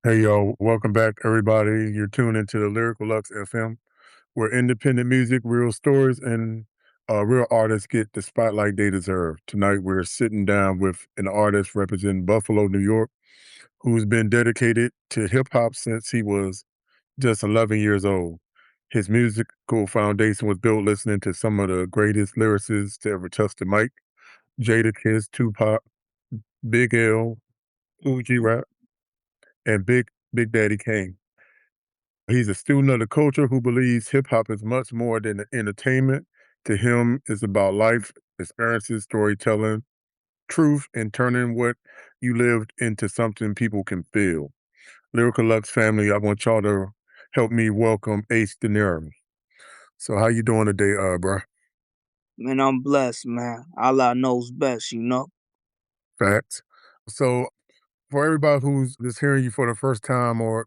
Hey, yo, welcome back, everybody. You're tuned into the Lyrical Lux FM, where independent music, real stories, and real artists get the spotlight they deserve. Tonight, we're sitting down with an artist representing Buffalo, New York, who's been dedicated to hip hop since he was just 11 years old. His musical foundation was built listening to some of the greatest lyricists to ever touch the mic: Jada Kiss, Tupac, Big L, Fuji Rap, and Big Daddy Kane. He's a student of the culture who believes hip hop is much more than entertainment. To him, it's about life, experiences, storytelling, truth, and turning what you lived into something people can feel. Lyrical Lux family, I want y'all to help me welcome Ace De Niro. So how you doing today, bro? Man, I'm blessed, man. Allah knows best, you know. Facts. So for everybody who's just hearing you for the first time, or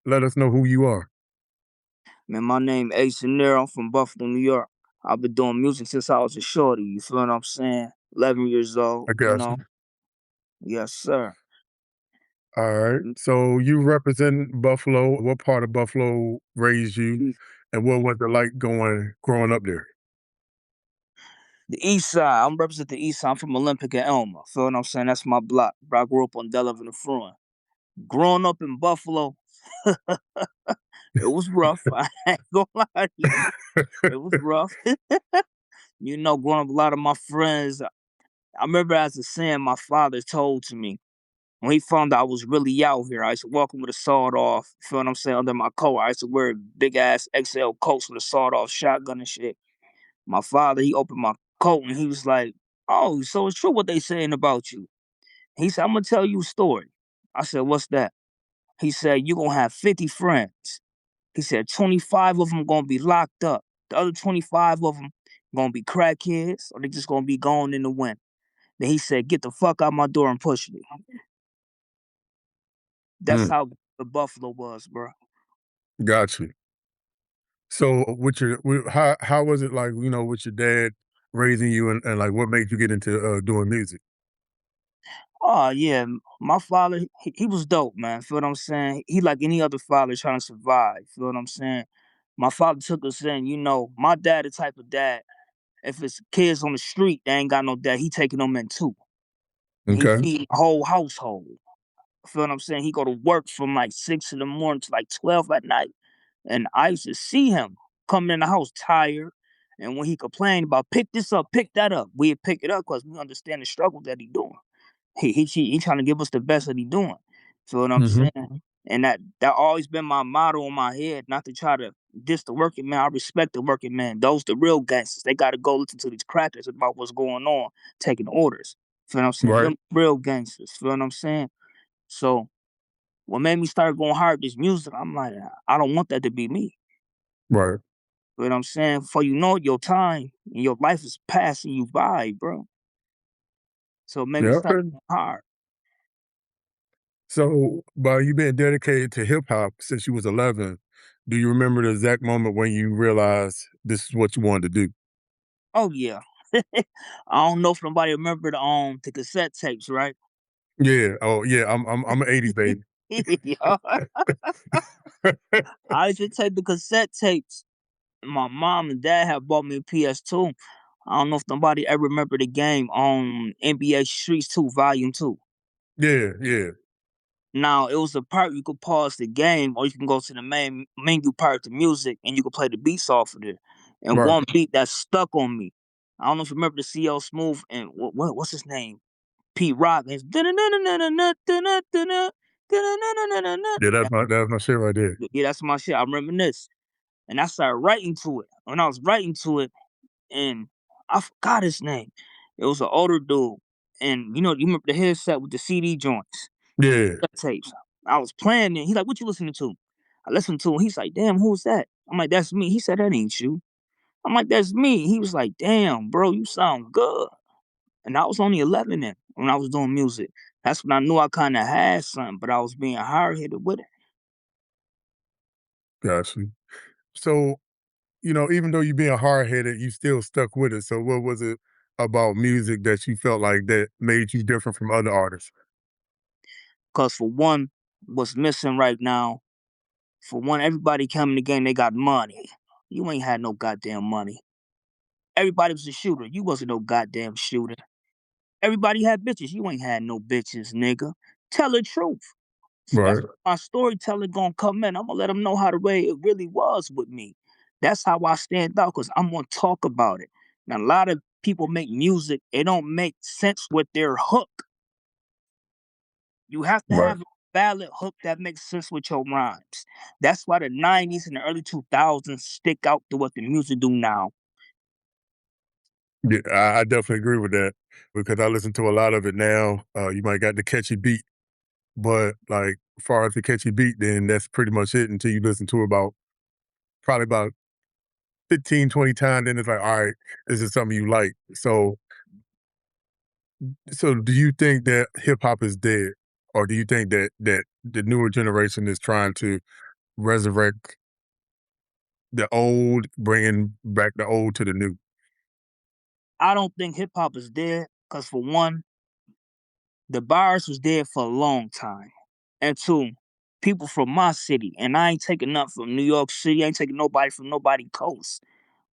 let us know who you are. Man, my name Ace Niro. I'm from Buffalo, New York. I've been doing music since I was a shorty. You feel what I'm saying? 11 years old. I You got know. you. Yes, sir. All right. Mm, So you represent Buffalo. What part of Buffalo raised you, East- and what was it like growing up there? The East Side. I'm representing the East Side. I'm from Olympic and Elma. Feel what I'm saying? That's my block. But I grew up on Delavan and Fruin. Growing up in Buffalo, it was rough. I ain't gonna lie to you. It was rough. Growing up, a lot of my friends. I remember as a saying my father told to me. When he found out I was really out here, I used to walk him with a sawed off, feel what I'm saying, under my coat. I used to wear big ass XL coats with a sawed off shotgun and shit. My father, he opened my coat and he was like, "Oh, so it's true what they saying about you." He said, "I'm gonna tell you a story." I said, "What's that?" He said, "You're gonna have 50 friends." He said, 25 of them gonna be locked up. The other 25 of them gonna be crackheads or they just gonna be gone in the wind. Then he said, "Get the fuck out my door and push me." That's Mm, how the Buffalo was, bro. got you. So how was it like, with your dad raising you, and like what made you get into doing music? Oh yeah, my father, he was dope, man. Feel what I'm saying? He like any other father trying to survive. Feel what I'm saying? My father took us in. My dad, the type of dad. If it's kids on the street, they ain't got no dad. He taking them in too, and he Okay. feed the whole household. Feel what I'm saying? He go to work from like 6 in the morning to like 12 at night, and I used to see him coming in the house tired. And when he complained about pick this up, pick that up, we'd pick it up because we understand the struggle that he doing. He trying to give us the best that he doing. Feel what I'm Hmm. saying? And that always been my motto in my head, not to try to diss the working man. I respect the working man. Those the real gangsters. They gotta go listen to these crackers about what's going on, taking orders. Feel what I'm saying? Right. Them real gangsters. Feel what I'm saying? So what made me start going hard this music, I'm like, I don't want that to be me. Right. Feel what I'm saying? For you know your time and your life is passing you by, bro. So it made me Yeah. start Okay. going hard. So by you being dedicated to hip hop since you was 11, do you remember the exact moment when you realized this is what you wanted to do? Oh yeah. I don't know if nobody remember the cassette tapes, right? Yeah. Oh yeah. I'm an '80s baby. Yeah. I used to take the cassette tapes. My mom and dad have bought me a PS2. I don't know if nobody ever remember the game on NBA Streets 2 Volume 2. Yeah. Yeah. Now it was a part you could pause the game or you can go to the main menu part of the music and you could play the beats off of it. And Right. one beat that stuck on me. I don't know if you remember the CL Smooth and what's his name? Pete Rock. It's Yeah. That's my shit right there. yeah, that's my shit. I reminisce. And I started writing to it. When I was writing to it, and I forgot his name. It was an older dude. And you remember the headset with the CD joints, Yeah. tapes. I was playing it. He's like, "What you listening to?" I listened to him. He's like, "Damn, who's that?" I'm like, "That's me." He said, "That ain't you." I'm like, "That's me." He was like, "Damn, bro, you sound good." And I was only 11 then when I was doing music. That's when I knew I kind of had something, but I was being hard headed with it. Got you. So even though you being hard headed, you still stuck with it. So what was it about music that you felt like that made you different from other artists? Because for one, What's missing right now, for one, everybody coming to the game, they got money. You ain't had no goddamn money. Everybody was a shooter. You wasn't no goddamn shooter. Everybody had bitches. You ain't had no bitches, nigga. Tell the truth. So that's Right. my storyteller gonna come in. I'm gonna let them know how the way it really was with me. That's how I stand out because I'm gonna talk about it. Now, a lot of people make music, it don't make sense with their hook. You have to Right. have a valid hook that makes sense with your rhymes. That's why the 90s and the early 2000s stick out to what the music do now. Yeah, I definitely agree with that because I listen to a lot of it now. You might got the catchy beat, but like as far as the catchy beat, then that's pretty much it until you listen to it about probably about 15, 20 times. Then it's like, all right, this is something you like. So do you think that hip hop is dead? Or do you think that the newer generation is trying to resurrect the old, bringing back the old to the new? I don't think hip hop is dead because, for one, the bars was dead for a long time. And two, people from my city, and I ain't taking nothing from New York City, I ain't taking nobody from nobody coast.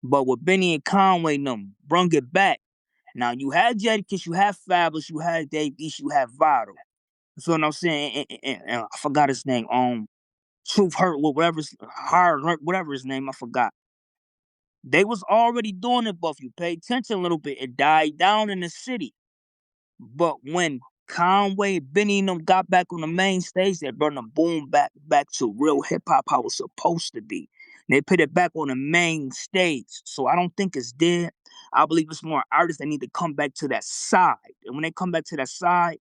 But with Benny and Conway and them, brung it back. Now you had Jadakiss, you had Fabulous, you had Dave East, you had Vital. You feel what I'm saying? And I forgot his name. Truth Hurt, Hard Hurt, whatever his name, I forgot. They was already doing it, but if you pay attention a little bit, it died down in the city. But when Conway, Benny, and them got back on the main stage, they brought them boom back to real hip hop how it's supposed to be. And they put it back on the main stage. So I don't think it's dead. I believe it's more artists that need to come back to that side. And when they come back to that side,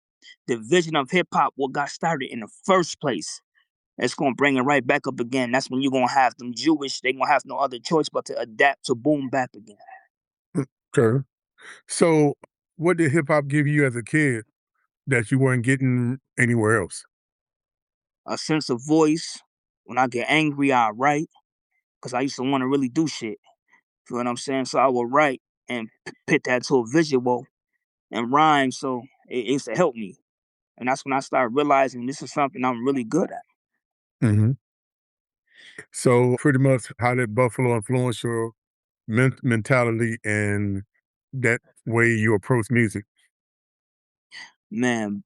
the vision of hip hop, what got started in the first place, it's gonna bring it right back up again. That's when you're gonna have them Jewish, they gonna have no other choice but to adapt to boom back again. Okay. So what did hip hop give you as a kid that you weren't getting anywhere else? A sense of voice. When I get angry, I write because I used to want to really do shit. You know what I'm saying? So I would write and put that to a visual and rhyme. So it used to help me. And that's when I started realizing this is something I'm really good at. Hmm. So pretty much how did Buffalo influence your mentality and that way you approach music? Man,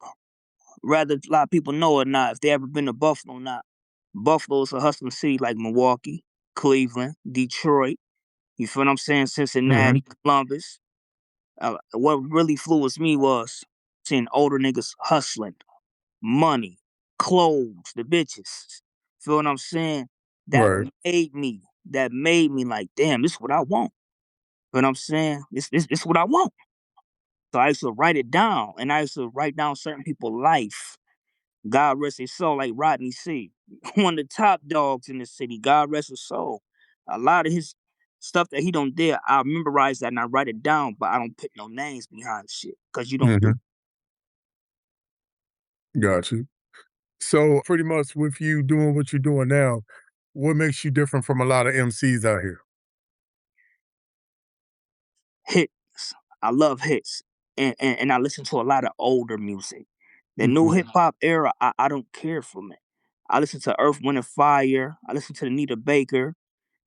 rather a lot of people know or not, if they ever been to Buffalo or not, Buffalo's a hustling city like Milwaukee, Cleveland, Detroit. You feel what I'm saying? Hmm. Cincinnati, Columbus. What really influenced me was seeing older niggas hustling, money, clothes, the bitches. Feel what I'm saying? That Right. made me. That made me like, damn, this is what I want. Feel what I'm saying? This what I want. So I used to write it down, and I used to write down certain people's life. God rest his soul, like Rodney C. One of the top dogs in the city. God rest his soul. A lot of his stuff that he don't did, I memorize that and I write it down, but I don't put no names behind shit because you don't do. Hmm. Got you. So pretty much with you doing what you're doing now, what makes you different from a lot of MCs out here? Hits. I love hits. And I listen to a lot of older music. The new Hmm. hip hop era, I don't care for it. I listen to Earth, Wind, and Fire. I listen to Anita Baker.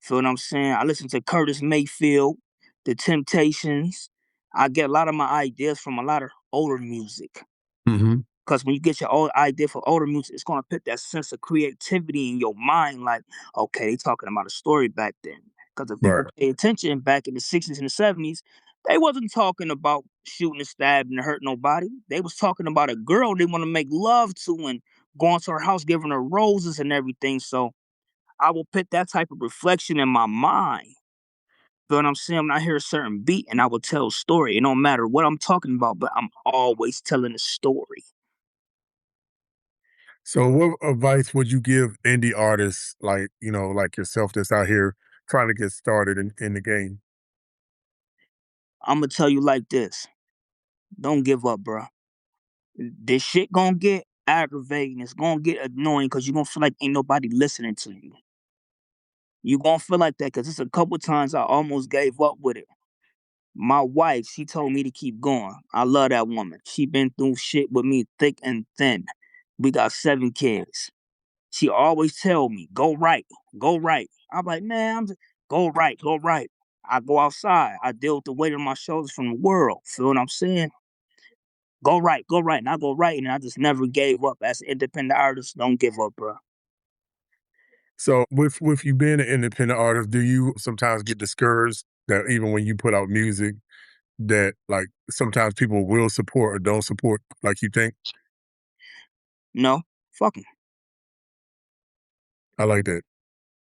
Feel what I'm saying? I listen to Curtis Mayfield, The Temptations. I get a lot of my ideas from a lot of older music. Hmm. Because when you get your own idea for older music, it's gonna put that sense of creativity in your mind. Like, okay, they talking about a story back then. Because if Right. people pay attention back in the '60s and the '70s, they wasn't talking about shooting and stabbing and hurt nobody. They was talking about a girl they want to make love to and going to her house, giving her roses and everything. So I will put that type of reflection in my mind. Feel what I'm saying? When I hear a certain beat and I will tell a story. It don't matter what I'm talking about, but I'm always telling a story. So what advice would you give indie artists like, like yourself that's out here trying to get started in the game? I'm gonna tell you like this. Don't give up, bro. This shit gonna get aggravating. It's gonna get annoying because you're gonna feel like ain't nobody listening to you. You gonna feel like that because it's a couple times I almost gave up with it. My wife, she told me to keep going. I love that woman. She been through shit with me thick and thin. We got 7 kids. She always tell me, go right, go right. I'm like, man, go right, go right. I go outside. I deal with the weight on my shoulders from the world. Feel what I'm saying? Go right, go right. And I go right. And I just never gave up. As an independent artist, don't give up, bro. So with you being an independent artist, do you sometimes get discouraged that even when you put out music that like sometimes people will support or don't support like you think? No, fuck 'em. I like that.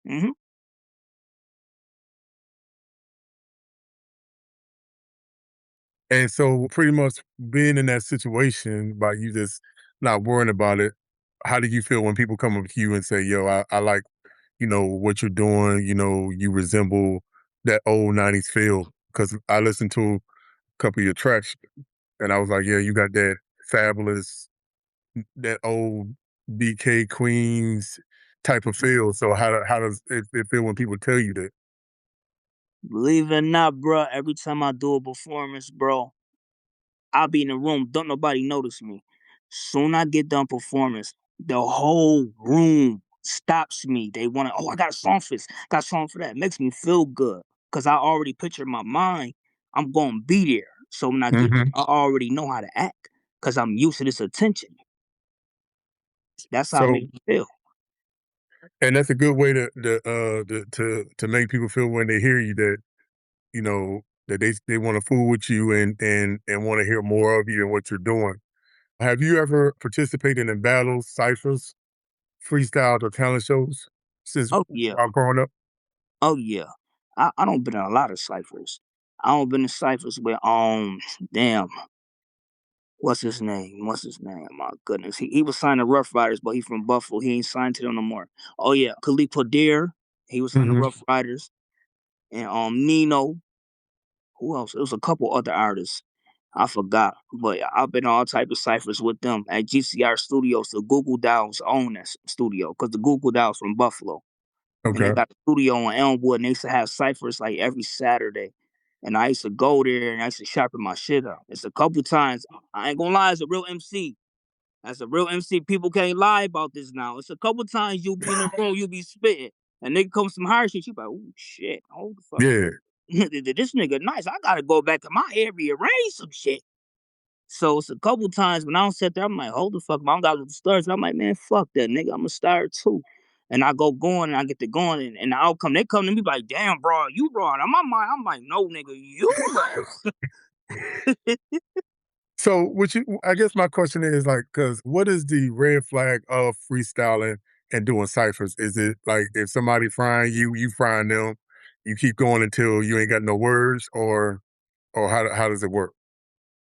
Hmm. And so pretty much being in that situation by you just not worrying about it, how do you feel when people come up to you and say, yo, I like, what you're doing, you resemble that old 90s feel? Because I listened to a couple of your tracks and I was like, yeah, you got that fabulous, that old BK Queens type of feel. So how does it feel when people tell you that? Believe it or not, bro, every time I do a performance, bro, I'll be in the room, don't nobody notice me. Soon I get done performance, the whole room stops me. They want to, oh, I got a song for this, got a song for that. It makes me feel good because I already picture in my mind I'm going to be there. So when I get there, Hmm. I already know how to act because I'm used to this attention. That's how it So, makes me feel. and that's a good way to make people feel when they hear you that that they want to fool with you and want to hear more of you and what you're doing. Have you ever participated in battles, ciphers, freestyles, or talent shows since Oh, yeah. while growing up? Oh, yeah. I don't been in a lot of ciphers. I don't been in ciphers with, damn, what's his name? What's his name? My goodness. He was signed to Rough Riders, but he from Buffalo. He ain't signed to them no more. Oh yeah, Khalid Padir. He was signed to Hmm. Rough Riders. And Nino. Who else? It was a couple other artists. I forgot. But I've been all type of ciphers with them at GCR Studios. The Google Dolls own that studio because the Google Dolls from Buffalo. And they Okay. got a studio on Elmwood and they used to have ciphers like every Saturday. And I used to go there and I used to sharpen my shit up. It's a couple times. I ain't gonna lie, as a real MC. As a real MC, people can't lie about this now. It's a couple times you'll be in the room, you'll be spitting, and nigga comes some hard shit. You be like, oh shit, hold the fuck on. Yeah. This nigga nice. I gotta go back to my area, raise some shit. So it's a couple times when I don't sit there, I'm like, hold the fuck, I don't got the stars. I'm like, man, fuck that nigga. I'm a star too. And I go going and I get to going and the outcome, they come to me like, damn, bro, you bro. On my mind, I'm like, no, nigga, you bro. So, I guess my question is like, because what is the red flag of freestyling and doing ciphers? Is it like if somebody frying you, you frying them, you keep going until you ain't got no words, or how does it work?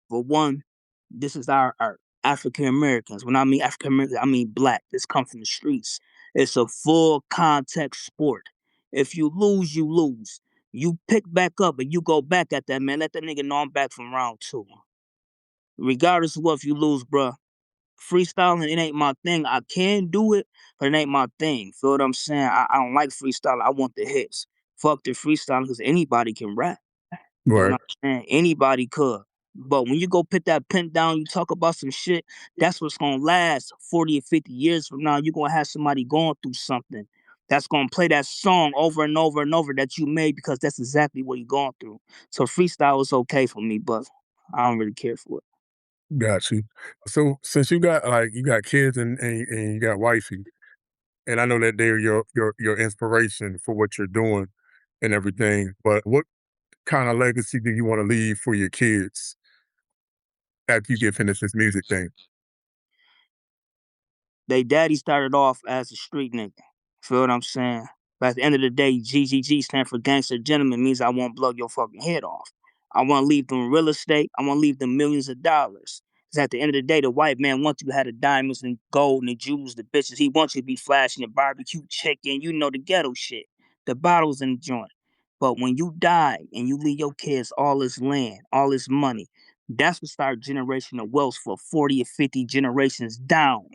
For one, this is our art. African Americans. When I mean African Americans, I mean black. This comes from the streets. It's a full contact sport. If you lose, you lose. You pick back up and you go back at that man. Let that nigga know I'm back from round two. Regardless of what if you lose, bruh. Freestyling, it ain't my thing. I can do it, but it ain't my thing. Feel what I'm saying? I don't like freestyle. I want the hits. Fuck the freestyle because anybody can rap. Feel what Right. I'm saying? Anybody could. But when you go put that pen down, you talk about some shit, that's what's gonna last 40 or 50 years from now. You're gonna have somebody going through something that's gonna play that song over and over and over that you made because that's exactly what you're going through. So freestyle is okay for me, but I don't really care for it. Got you. So since you got kids and you got wifey, and I know that they're your inspiration for what you're doing and everything, but what kind of legacy do you want to leave for your kids after you get finished this music thing? They daddy started off as a street nigga. Feel what I'm saying? But at the end of the day, GGG stand for gangster gentleman means I won't blow your fucking head off. I want to leave them real estate. I want to leave them millions of dollars. Because at the end of the day, the white man wants you to have the diamonds and gold and the jewels, the bitches. He wants you to be flashing the barbecue chicken, you know, the ghetto shit, the bottles in the joint. But when you die and you leave your kids all this land, all this money, that's what start generational wealth for 40 or 50 generations down.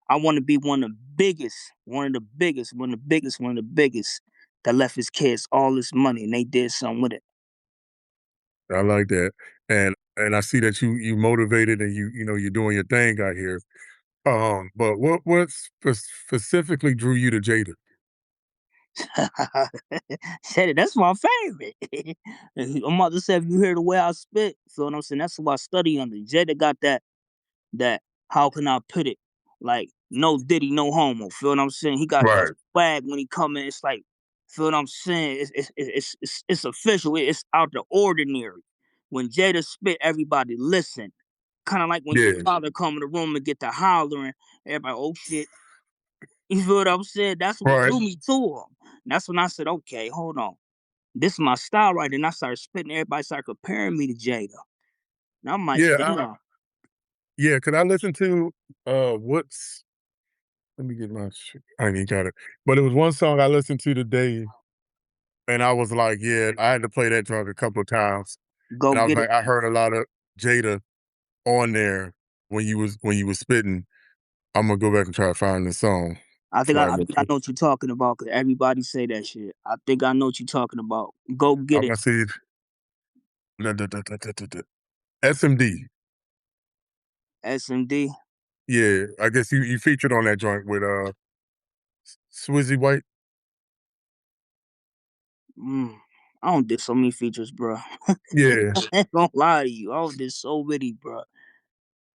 I want to be one of the biggest, one of the biggest, one of the biggest, one of the biggest that left his kids all this money and they did something with it. I like that, and I see that you motivated and you're doing your thing out here. But specifically drew you to Jada? Said it. That's my favorite. I'm about to say, if you hear the way I spit, feel what I'm saying? That's what I study under. Jada got that. How can I put it? Like no Diddy, no homo. Feel what I'm saying? He got that Right. swag when he come in. It's like, feel what I'm saying? It's official. It's out the ordinary. When Jada spit, everybody listen. Kind of like when your Yeah. father come in the room and get the hollering. Everybody, oh shit. You feel what I'm saying? That's what Right. drew me to him. That's when I said, okay, hold on. This is my style right. And I started spitting. Everybody started comparing me to Jada. And I'm like, Yeah. damn. Yeah. Could I listen to what's? Let me get my. I ain't even got it. But it was one song I listened to today, and I was like, yeah, I had to play that drunk a couple of times, Go and I was get it. like, I heard a lot of Jada on there when you was spitting. I'm gonna go back and try to find the song I think before I, I I look think I it. know what you're talking about because everybody say that shit. I think I know what you're talking about. Go get I'm it. gonna see it. SMD. SMD. Yeah, I guess you featured on that joint with Swizzy White. Mm. I don't did so many features, bro. Yeah, I ain't gonna lie to you. I don't did so many, bro.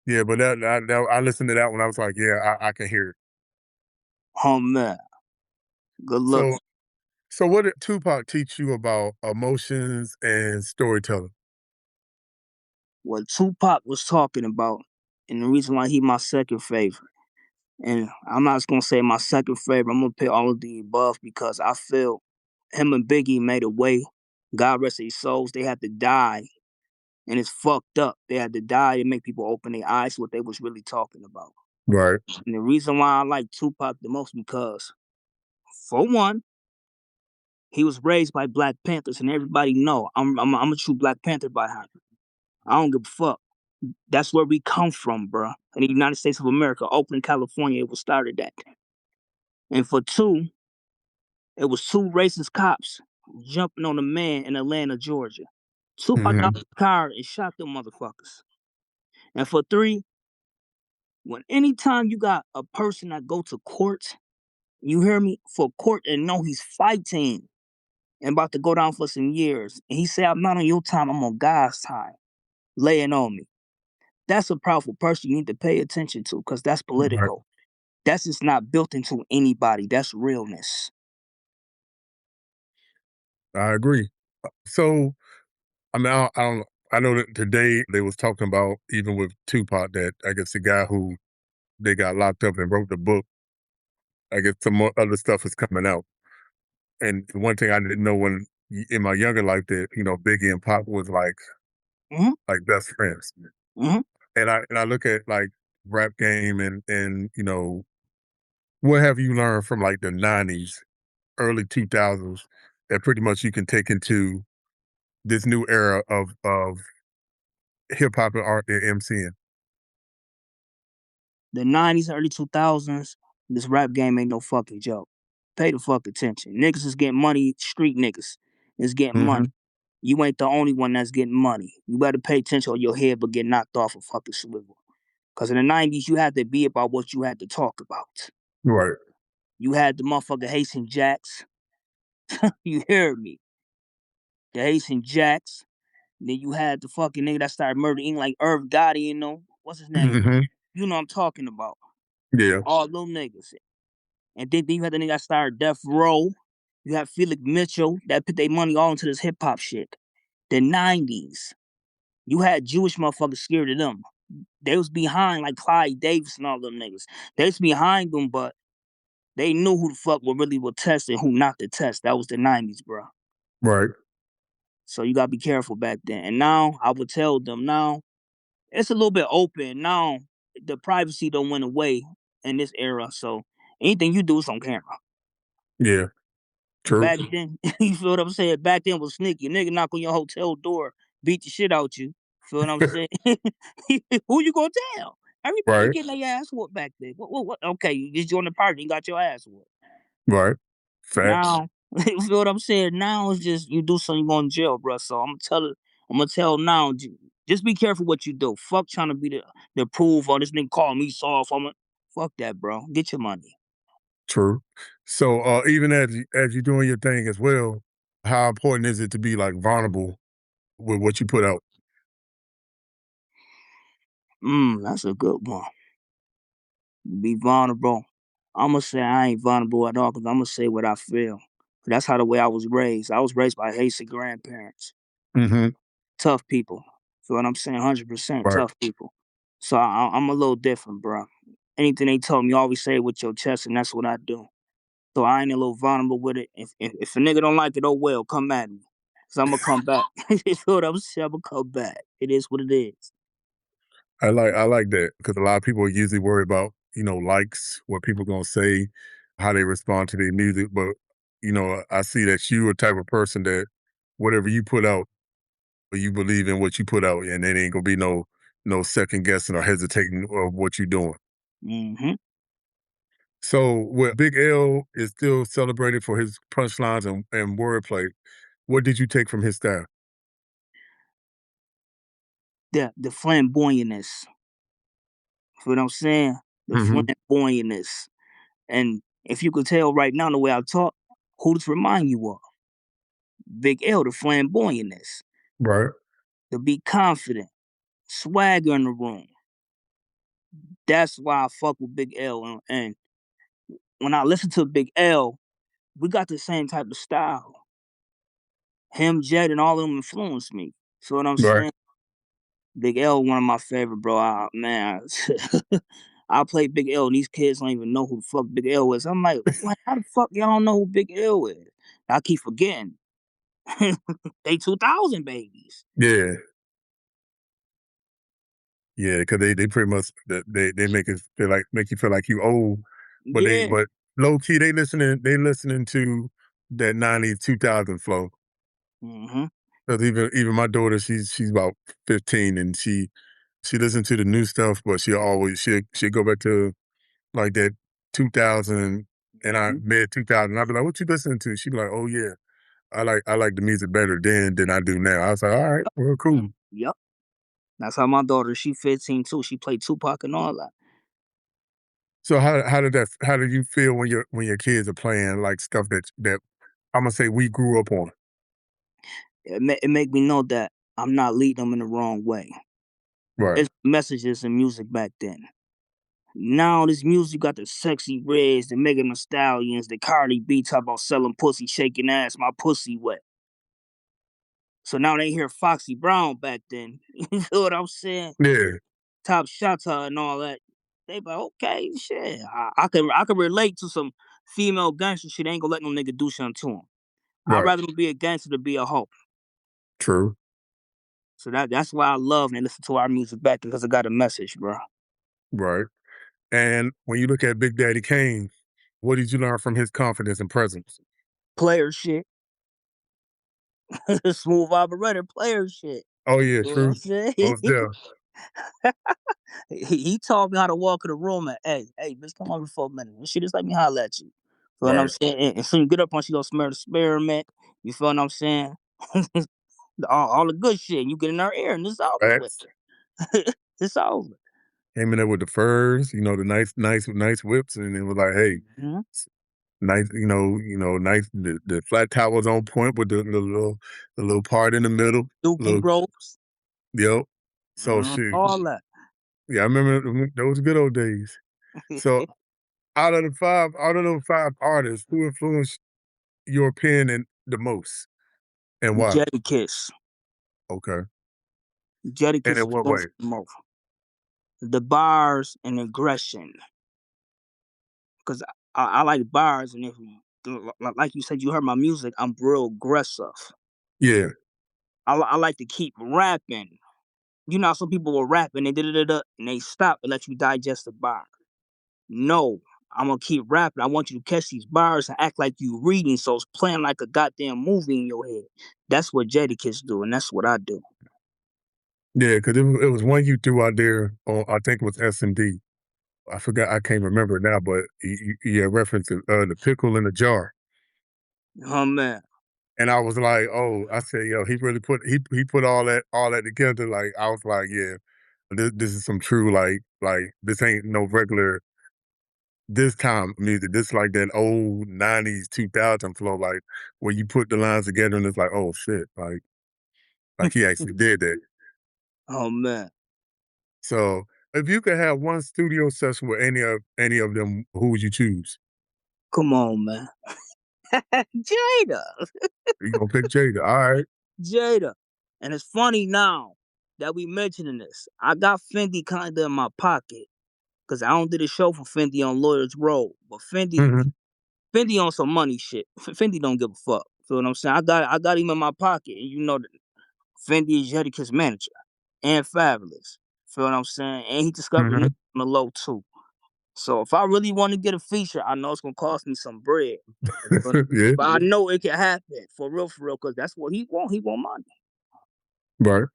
yeah, but I listened to that one. I was like, yeah, I can hear it. Oh man, good So looks. so what did Tupac teach you about emotions and storytelling? What Tupac was talking about, and the reason why he my second favorite. And I'm not just gonna say my second favorite. I'm gonna pick all of the above because I feel him and Biggie made a way. God rest their souls. They had to die, and it's fucked up. They had to die to make people open their eyes to what they was really talking about. Right, And the reason why I like Tupac the most because, for one, he was raised by Black Panthers, and everybody know I'm a true Black Panther by heart. I don't give a fuck. That's where we come from, bro. In the United States of America, Oakland, California, it was started that. And for two, it was two racist cops jumping on a man in Atlanta, Georgia. Tupac got out hmm of the car and shot them motherfuckers. And for three, when anytime you got a person that go to court, you hear me, for court and know he's fighting and about to go down for some years, and he say, I'm not on your time, I'm on God's time, laying on me. That's a powerful person you need to pay attention to because that's right. political. That's just not built into anybody. That's realness. I agree. So I mean, I don't. I know that today they was talking about even with Tupac that I guess the guy who they got locked up and wrote the book. I guess some more other stuff is coming out. And one thing I didn't know when in my younger life that Biggie and Pop was Hmm. like best friends. Hmm. And I look at like rap game and what have you learned from like the '90s, early 2000s that pretty much you can take into this new era of hip hop and art and MCing. The 90s, early 2000s, this rap game ain't no fucking joke. Pay the fuck attention. Niggas is getting money, street niggas is getting money. Hmm. You ain't the only one that's getting money. You better pay attention or your head will get knocked off a fucking swivel. Because in the 90s, you had to be about what you had to talk about. Right. You had the motherfucker Haitian Jacks. You hear me? The Haitian Jacks. Then you had the fucking nigga that started murdering like Irv Gotti, What's his name? Hmm. You know what I'm talking about. Yeah. All little niggas. And then you had the nigga that started Death Row. You have Felix Mitchell that put their money all into this hip hop shit. The 90s. You had Jewish motherfuckers scared of them. They was behind like Clyde Davis and all them niggas. They was behind them, but they knew who the fuck would test and who not to test. That was the 90s, bro. Right. So you gotta be careful back then. And now I would tell them now it's a little bit open. Now the privacy don't went away in this era. So anything you do is on camera. Yeah. True. Back then, you feel what I'm saying? Back then was sneaky. A nigga knock on your hotel door, beat the shit out you. Feel what I'm saying? Who you gonna tell? Everybody Right. getting their ass whooped back then. What? Okay, you just joined the party, you got your ass whooped. Right. Facts. Now, you feel what I'm saying? Now it's just you do something, you going to jail, bro. So I'm gonna tell now, just be careful what you do. Fuck trying to be the proof or this nigga call me soft. Fuck that, bro. Get your money. True. So, even as you're doing your thing as well, how important is it to be, like, vulnerable with what you put out? That's a good one. Be vulnerable. I'ma say I ain't vulnerable at all because I'ma say what I feel. That's how the way I was raised. I was raised by Haitian grandparents. Mhm. Tough people. Feel what I'm saying? 100% Right. tough people. So I'm a little different, bro. Anything they told me, always say it with your chest, and that's what I do. So I ain't a little vulnerable with it. If a nigga don't like it, oh well, come at me. Cause I'm gonna come back. You feel what I'm saying? I'm gonna come back. It is what it is. I like that because a lot of people are usually worried about, likes, what people gonna say, how they respond to their music, but, I see that you a type of person that whatever you put out, you believe in what you put out, and it ain't gonna be no second guessing or hesitating of what you're doing. Hmm. So, what Big L is still celebrated for his punchlines and wordplay, what did you take from his style? The flamboyantness. Feel what I'm saying? The Mhm. flamboyantness. And if you could tell right now the way I talk, who does remind you of? Big L, the flamboyantness. Right. To be confident, swagger in the room. That's why I fuck with Big L. And when I listen to Big L, we got the same type of style. Him, Jed, and all of them influenced me. So what I'm Right. saying? Big L, one of my favorite, bro. Man, I play Big L, and these kids don't even know who the fuck Big L is. I'm like, what? How the fuck y'all don't know who Big L is? I keep forgetting. They 2000 babies. Yeah. Yeah, because they pretty much they make you feel like you old, but they Yeah. but low key they listening to that 90s 2000 flow. Hmm. Because even my daughter, she's about 15, and she listens to the new stuff, but she'll go back to like that 2000 and I Hmm. mid 2000. I'll be like, "What you listening to?" She be like, "Oh yeah, I like the music better then than I do now." I was like, "All right, well, cool." Yep. That's how my daughter, she 15 too. She played Tupac and all that. So how do you feel when your kids are playing like stuff that I'm gonna say we grew up on? It make me know that I'm not leading them in the wrong way. Right. It's messages in music back then. Now this music got the sexy reds, the Megan Thee Stallions, the Cardi B talk about selling pussy, shaking ass, my pussy wet. So now they hear Foxy Brown back then. You feel what I'm saying? Yeah. Top Shotta and all that. They be like, okay, shit. I can relate to some female gangster shit. Ain't gonna let no nigga do something to him. I'd Right. rather be a gangster than be a hoe. True. So that's why I love and listen to our music back because it got a message, bro. Right. And when you look at Big Daddy Kane, what did you learn from his confidence and presence? Player shit. Smooth operator player shit. Oh yeah, You know what I'm true. saying? Most deaf. He taught me how to walk in the room and hey, bitch, come over for a minute. And she just let me holler at you. Feel what I'm Right. saying? And soon you get up on, she gonna smell the spearmint. You feel what I'm saying? all the good shit. You get in her ear and it's over with. Facts. It's over. Came in there with the furs, the nice whips, and it was like, hey, Hmm. nice, nice. The flat towels on point with the little part in the middle. Dookie Little, ropes. yep. So shoot, All that. yeah, I remember those good old days. So out of those five artists, who influenced your pen and the most, and why? Jetty Kiss. Okay, Jetty and Kiss in is what dope way? for the most. The bars and aggression. Because I like bars, and if like you said, you heard my music, I'm real aggressive. Yeah, I like to keep rapping. You know, some people will rap and they and they stop and let you digest the bar. No, I'm gonna keep rapping. I want you to catch these bars and act like you reading, so it's playing like a goddamn movie in your head. That's what Jadakiss do, and that's what I do. yeah, because it was one you threw out there. On, I think it was S&D. I forgot. I can't remember it now, but you had referenced the pickle in the jar. Oh man, And I was like, "Oh," I said, "Yo, he really he put all that together." Like I was like, "Yeah, this is some true like this ain't no regular." this time music. This like that old 90s, 2000 flow, like where you put the lines together and it's like, oh shit, like he actually did that. Oh man, So if you could have one studio session with any of them, who would you choose? come on, man. Jada, You gonna pick Jada. All right. Jada. And it's funny now that we mentioning this. I got Fendi kinda in my pocket because I don't did a show for Fendi on Lawyers Road, but Mhm. Fendi on some money shit. Fendi don't give a fuck. Feel what I'm saying? I got him in my pocket, and you know that Fendi is Jadakiss manager and Fabulous. Feel what I'm saying? And he discovered Niro Mhm. on the low too. So if I really want to get a feature, I know it's gonna cost me some bread. But, Yeah. but I know it can happen for real, because that's what he want. He want money. Right.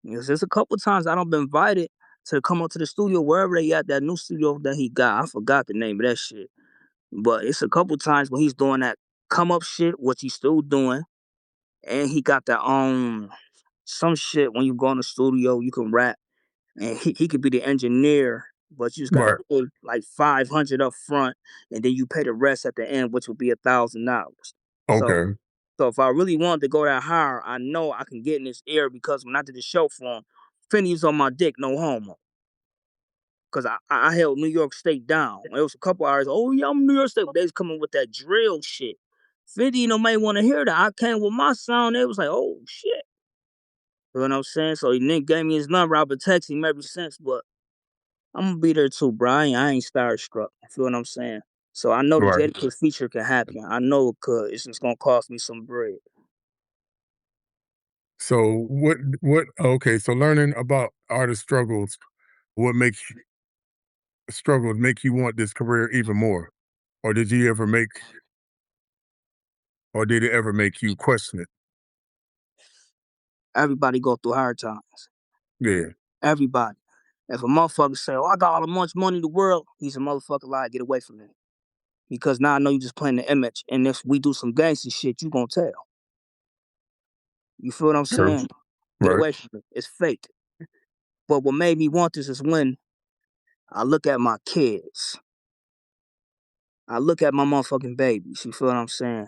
Yes, there's a couple times I don't been invited to come up to the studio wherever they at that new studio that he got. I forgot the name of that shit. But it's a couple times when he's doing that come up shit, which he's still doing. And he got that some shit when you go in the studio, you can rap and he could be the engineer, but you just gotta Right. pay like 500 up front and then you pay the rest at the end, which will be $1,000. So Okay. so if I really wanted to go that higher, I know I can get in this air because when I did the show for him, Finney was on my dick, no homo. Cause I held New York State down. It was a couple hours. Oh yeah, I'm New York State. But they was coming with that drill shit. 50, may want to hear that. I came with my sound. It was like, oh shit. You know what I'm saying? So he Nick gave me his number. I've been texting him ever since. But I'm gonna be there too, bro. I ain't starstruck. You feel what I'm saying? So I know the Right. Jadakiss feature can happen. I know it could. It's just gonna cost me some bread. So what okay, so learning about artist struggles, what makes struggles make you want this career even more? Or did you ever make or did it ever make you question it? Everybody go through hard times. Yeah. Everybody. If a motherfucker say, "Oh, I got all the much money in the world," he's a motherfucker lie. Get away from me. Because now I know you just playing the image. And if we do some gangster shit, you gonna tell. You feel what I'm True. saying? Get Right. away from it. It's fake. But what made me want this is when I look at my kids. I look at my motherfucking babies. You feel what I'm saying?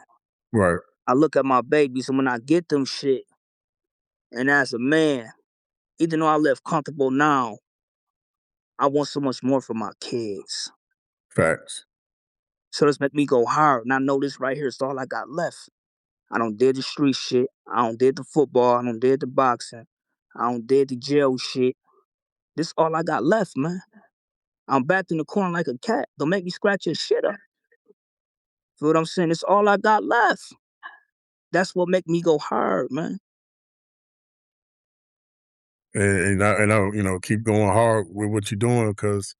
Right. I look at my babies, and when I get them shit, and as a man, even though I live comfortable now, I want so much more for my kids. Facts. So this make me go hard. And I know this right here is all I got left. I don't did the street shit. I don't did the football. I don't did the boxing. I don't did the jail shit. This all I got left, man. I'm backed in the corner like a cat. Don't make me scratch your shit up. Feel what I'm saying? It's all I got left. That's what make me go hard, man. And I keep going hard with what you're doing because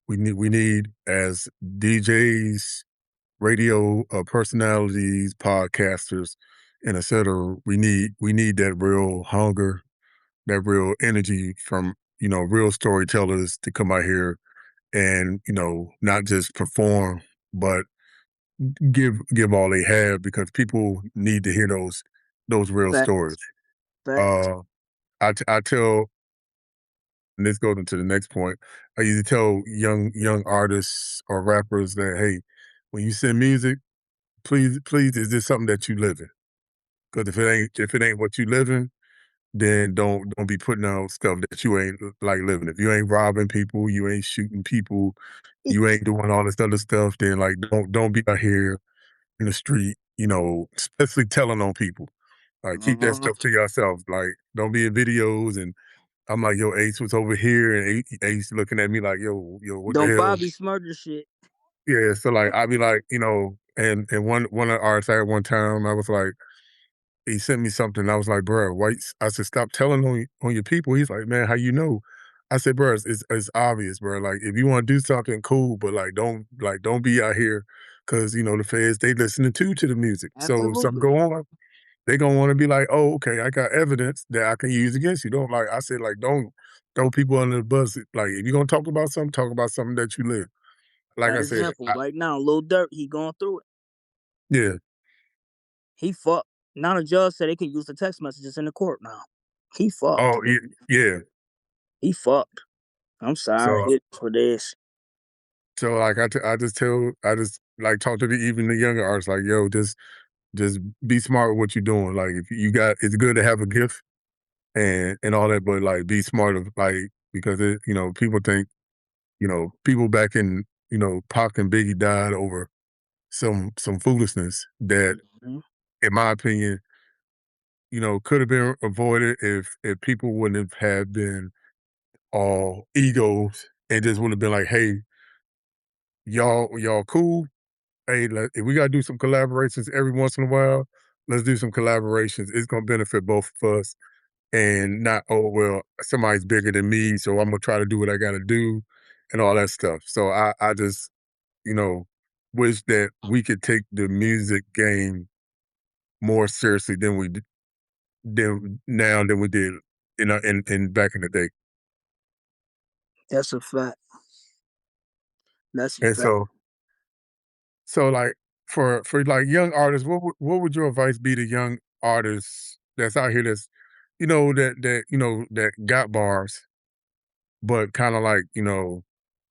we need as DJs, radio personalities, podcasters, and etc. We need that real hunger, that real energy from real storytellers to come out here and not just perform, but give all they have because people need to hear those real stories. Facts. Facts. Uh, I tell, and this goes into the next point. I used to tell young artists or rappers that hey, when you send music, please, is this something that you live in? Because if it ain't what you live in, then don't be putting out stuff that you ain't like living. If you ain't robbing people, you ain't shooting people, you ain't doing all this other stuff, then like don't be out here in the street, especially telling on people. Like keep that Uh-huh. stuff to yourself. Like don't be in videos and I'm like, yo, Ace was over here and Ace looking at me like, yo, what the Don't hell? Bobby smurder shit. Yeah, so like I'd be like, and one of the artists I had one time, I was like, he sent me something. I was like, bro, why? I said, stop telling on your people. He's like, man, how you know? I said, bro, it's obvious, bro. Like, if you want to do something, cool, but don't be out here, because the feds they listening to the music. So if something Absolutely. go on, they gonna want to be like, oh, okay, I got evidence that I can use against you. Don't like I said, like, don't throw people under the bus. Like, if you're gonna talk about something that you live. Like Bad I said, example. Right now, Lil Durk, he going through it. yeah. He fucked. Now the judge said they can use the text messages in the court now. He fucked. Oh, yeah. He fucked. I'm sorry So for this. So like I just like talk to the even the younger artists like yo just be smart with what you're doing. Like if you got it's good to have a gift and all that, but like be smart of like because it people think people back in Pac and Biggie died over some foolishness that Mhm. in my opinion could have been avoided if people wouldn't have had been all egos and just would have been like hey y'all cool. Hey, if we gotta do some collaborations every once in a while, let's do some collaborations. It's gonna benefit both of us, and not oh well, somebody's bigger than me, so I'm gonna try to do what I gotta do, and all that stuff. So I just you know wish that we could take the music game more seriously than now than we did in back in the day. That's a fact. That's a And fact. so like for like young artists, what would your advice be to young artists that's out here that's that got bars, but kind of like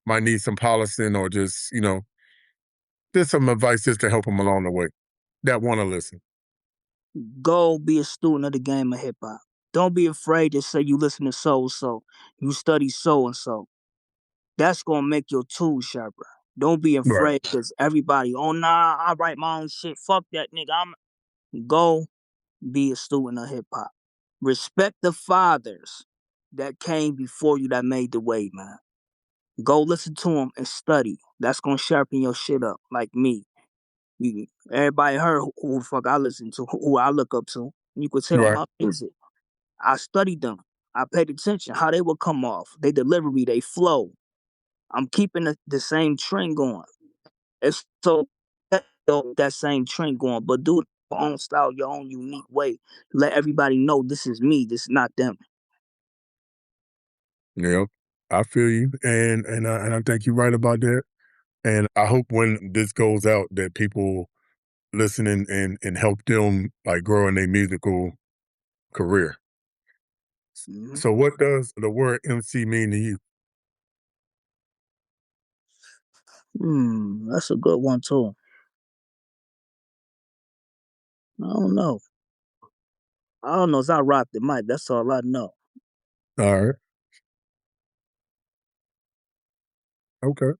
might need some polishing or just some advice just to help them along the way that want to listen. Go be a student of the game of hip hop. Don't be afraid to say you listen to so and so, you study so and so. That's gonna make your tools sharper. Don't be Right. afraid because everybody, oh nah, I write my own shit. Fuck that nigga. I'm go be a student of hip hop. Respect the fathers that came before you that made the way, man. Go listen to them and study. That's gonna sharpen your shit up, like me. Everybody heard who the fuck I listen to, who I look up to. You could tell Right. my music. I studied them. I paid attention how they would come off, they delivery, they flow. I'm keeping the same trend going. It's so that same trend going, but do it your own style, your own unique way. Let everybody know this is me. This is not them. Yeah. I feel you, and I think you're right about that. And I hope when this goes out that people listen and help them like grow in their musical career. Mhm. So what does the word MC mean to you? That's a good one too. I don't know. I don't know. As I rock the mic, that's all I know. All right. Okay.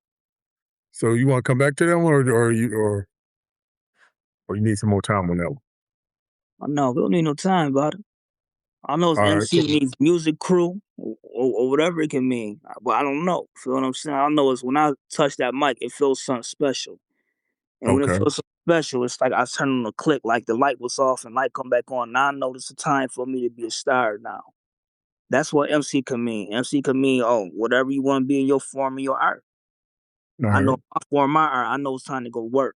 So you want to come back to that one, or you need some more time on that one? I know. We don't need no time about it. I know it's All right. MC means music crew or whatever it can mean. But I don't know. Feel what I'm saying? I know it's when I touch that mic, it feels something special. And when it Okay. feels so special, it's like I turn on the click, like the light was off and light come back on. Now I know it's a time for me to be a star now. That's what MC can mean. MC can mean, oh, whatever you want to be in your form of your art. All I know right. my form, my art. I know it's time to go work.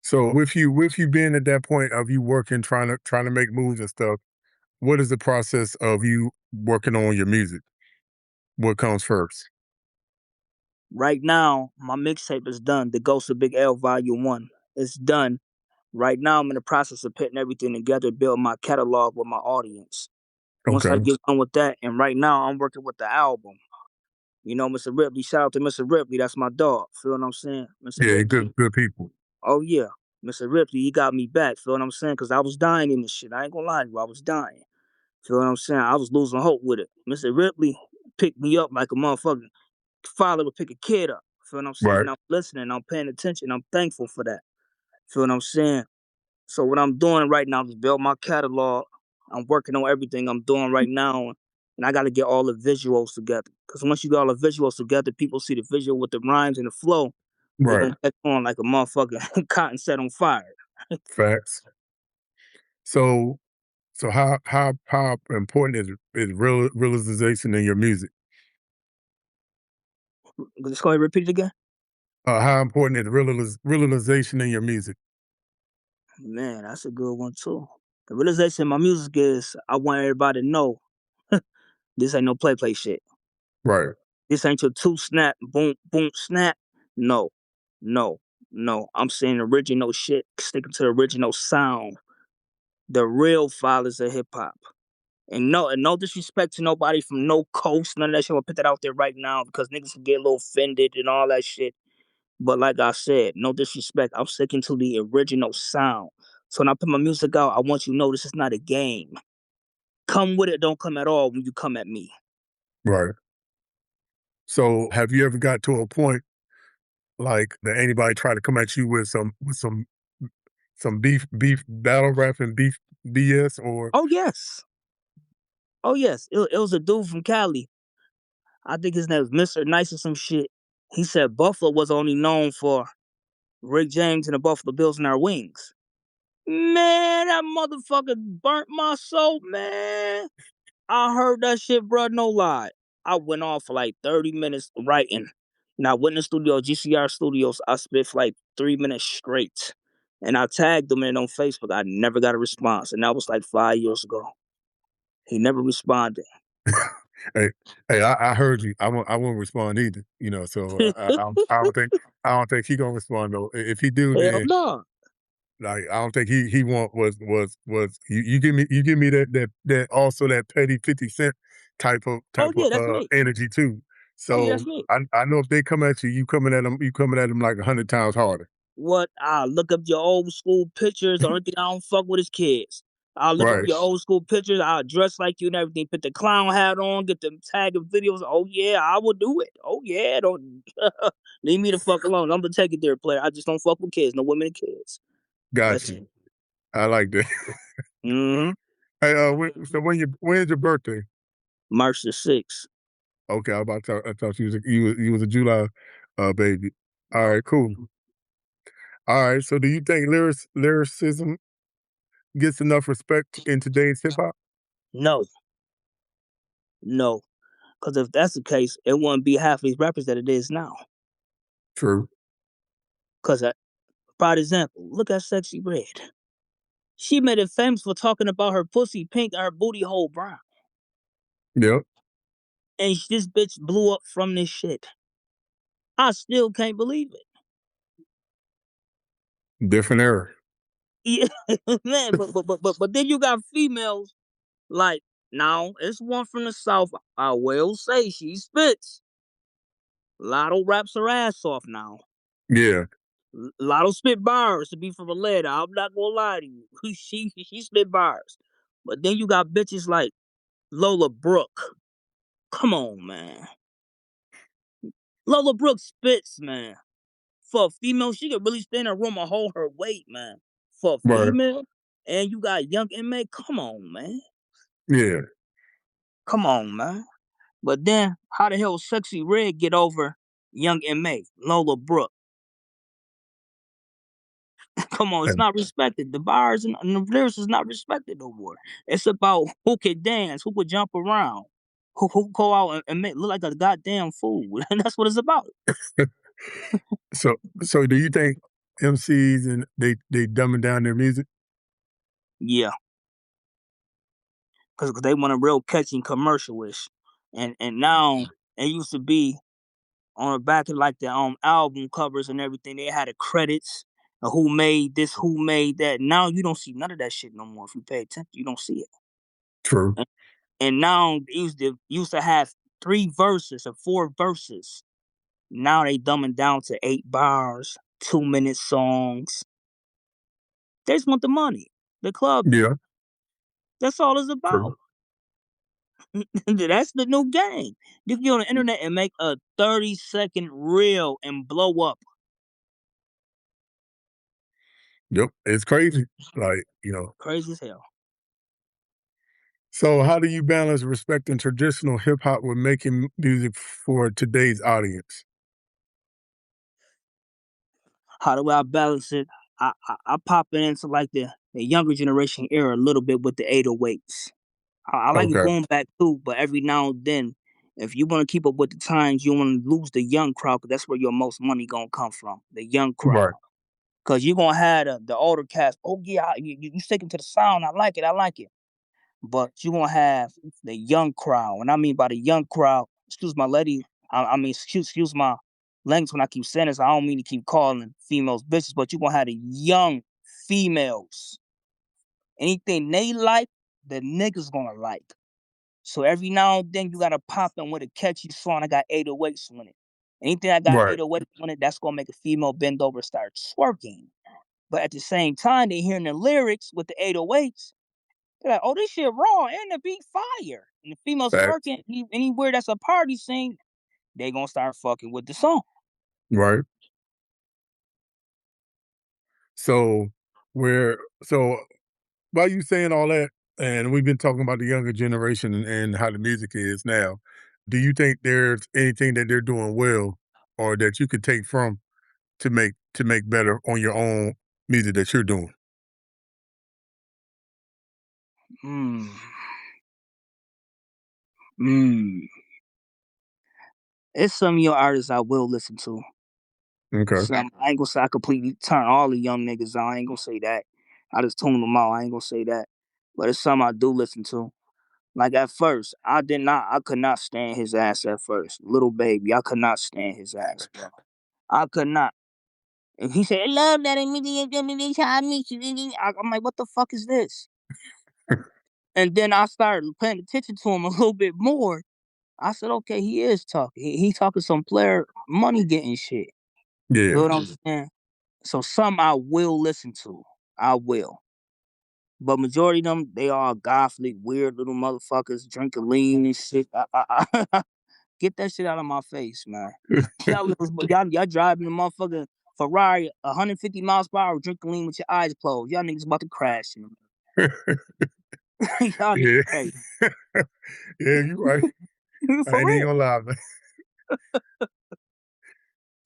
So with you being at that point of you working, trying to make moves and stuff, what is the process of you working on your music? What comes first? Right now, my mixtape is done. The Ghost of Big L Volume 1. It's done. Right now, I'm in the process of putting everything together, build my catalog with my audience. Once I Okay. get done with that, and right now I'm working with the album. Mr. Ripley, shout out to Mr. Ripley. That's my dog. Feel what I'm saying? Mr. Yeah, Ripley. good people. Oh yeah. Mr. Ripley, he got me back. Feel what I'm saying? Cause I was dying in this shit. I ain't gonna lie to you. I was dying. Feel what I'm saying? I was losing hope with it. Mr. Ripley picked me up like a motherfucking father would pick a kid up. Feel what I'm saying? Right. And I'm listening, I'm paying attention, I'm thankful for that. Feel what I'm saying? So what I'm doing right now is build my catalog. I'm working on everything I'm doing right now, and I got to get all the visuals together. Because once you got all the visuals together, people see the visual with the rhymes and the flow. They Right. gonna catch on like a motherfucking cotton set on fire. Facts. So so how important is realization in your music? Just go ahead and repeat it again. How important is realization in your music? Man, that's a good one too. The realization of my music is I want everybody to know this ain't no play shit. Right. This ain't your two snap, boom, boom, snap. No, no, no. I'm saying original shit, sticking to the original sound. The real fathers of hip hop. And no disrespect to nobody from no coast, none of that shit. I'll put that out there right now because niggas can get a little offended and all that shit. But like I said, no disrespect. I'm sticking to the original sound. So when I put my music out, I want you to know this is not a game. Come with it, don't come at all when you come at me. Right. So have you ever got to a point like that anybody try to come at you with some beef battle rap and beef BS or Oh yes. Oh yes. It was a dude from Cali. I think his name was Mr. Nice or some shit. He said Buffalo was only known for Rick James and the Buffalo Bills and our wings. Man, that motherfucker burnt my soul, man. I heard that shit, bro. No lie. I went off for like 30 minutes writing. And I went in the studio, GCR Studios. I spit for like 3 minutes straight. And I tagged him in on Facebook. I never got a response. And that was like 5 years ago. He never responded. hey, I heard you. I won't respond either. You know, so I don't think he gonna respond though. If he do, Hell then no. like I don't think he want was you give me that also that petty 50 cent Oh, type of yeah, that's me. energy too. Oh, yeah, So that's me. I know if they come at you, you coming at them like 100 times harder. What? I look up your old school pictures. The only thing I don't fuck with is kids. I'll look up Right. your old school pictures. I'll dress like you and everything. Put the clown hat on. Get them tagging videos. Oh yeah, I will do it. Oh yeah, don't leave me the fuck alone. I'm the take it there player. I just don't fuck with kids. No women and kids. Got That's you. it. I like that. Mm-hmm. Hey, so when's your birthday? March the 6th. Okay, I thought you was a July baby. All right, cool. All right. So do you think lyricism gets enough respect in today's hip hop? No, no. Because if that's the case, it wouldn't be half these rappers that it is now. True. Because, by example, look at Sexy Red. She made it famous for talking about her pussy pink and her booty hole brown. Yep. And this bitch blew up from this shit. I still can't believe it. Different era. Yeah, man, but then you got females like now it's one from the south. I will say she spits. Lotto raps her ass off now. Yeah. Lotto spit bars to be from Atlanta. I'm not gonna lie to you. She spit bars. But then you got bitches like Lola Brooke. Come on, man. Lola Brooke spits, man. For a female, she could really stand in a room and hold her weight, man. For a Right. female, and you got young inmate, come on, man. Yeah. Come on, man. But then, how the hell Sexy Red get over young inmate, Lola Brooke? Come on, it's And not respected. The bars and the lyrics is not respected no more. It's about who can dance, who could jump around, who go out and make, look like a goddamn fool. And that's what it's about. so do you think MCs and they dumbing down their music? Yeah, because they want a real catchy commercial-ish. And now it used to be on the back of like the album covers and everything, they had the credits of who made this, who made that. Now you don't see none of that shit no more. If you pay attention, you don't see it. True. And now they used to have 3 verses or 4 verses. Now they dumbing down to 8 bars, 2 minute songs. They just want the money, the club beat. Yeah. That's all it's about. True. That's the new game. You can get on the internet and make a 30-second reel and blow up. Yep. It's crazy. Like, Crazy as hell. so how do you balance respecting traditional hip hop with making music for today's audience? How do I balance it? I pop it into like the younger generation era a little bit with the 808s. I like it Okay. going back too, but every now and then, if you want to keep up with the times, you want to lose the young crowd because that's where your most money gonna come from. The young crowd, Right. because you're gonna have the older cast. Oh yeah, you sticking to the sound. I like it. I like it. But you gonna have the young crowd, and I mean by the young crowd. Excuse my lady. I mean excuse my language when I keep saying this. I don't mean to keep calling females bitches, but you gonna have the young females. Anything they like, that niggas gonna like. So every now and then you gotta pop in with a catchy song that got 808s on it. Anything that got Right. 808s on it, that's gonna make a female bend over and start twerking. But at the same time, they hearing the lyrics with the 808s. They're like, oh, this shit raw and the beat fire. And the females Facts. twerking anywhere that's a party scene, they gonna start fucking with the song. Right. So where so while you saying all that, and we've been talking about the younger generation and how the music is now, do you think there's anything that they're doing well or that you could take from to make better on your own music that you're doing? Mm, mm. It's some of your artists I will listen to. Okay. Some I ain't gonna say I completely turn all the young niggas out. I ain't gonna say that. I just tune them out. I ain't gonna say that. But it's some I do listen to. Like at first, I could not stand his ass at first. Little baby, I could not stand his ass, bro. I could not. If he said, I love that, I'm like, what the fuck is this? And then I started paying attention to him a little bit more. I said, okay, he is talking. He talking some player money getting shit. Yeah. Feel what I'm saying? So some I will listen to. I will. But majority of them, they are godly, weird little motherfuckers drinking lean and shit. Get that shit out of my face, man. Y'all driving the motherfucking Ferrari 150 miles per hour, drinking lean with your eyes closed. Y'all niggas about to crash. Y'all niggas Yeah. crazy. Yeah, you right. I For ain't even real. gonna lie, man.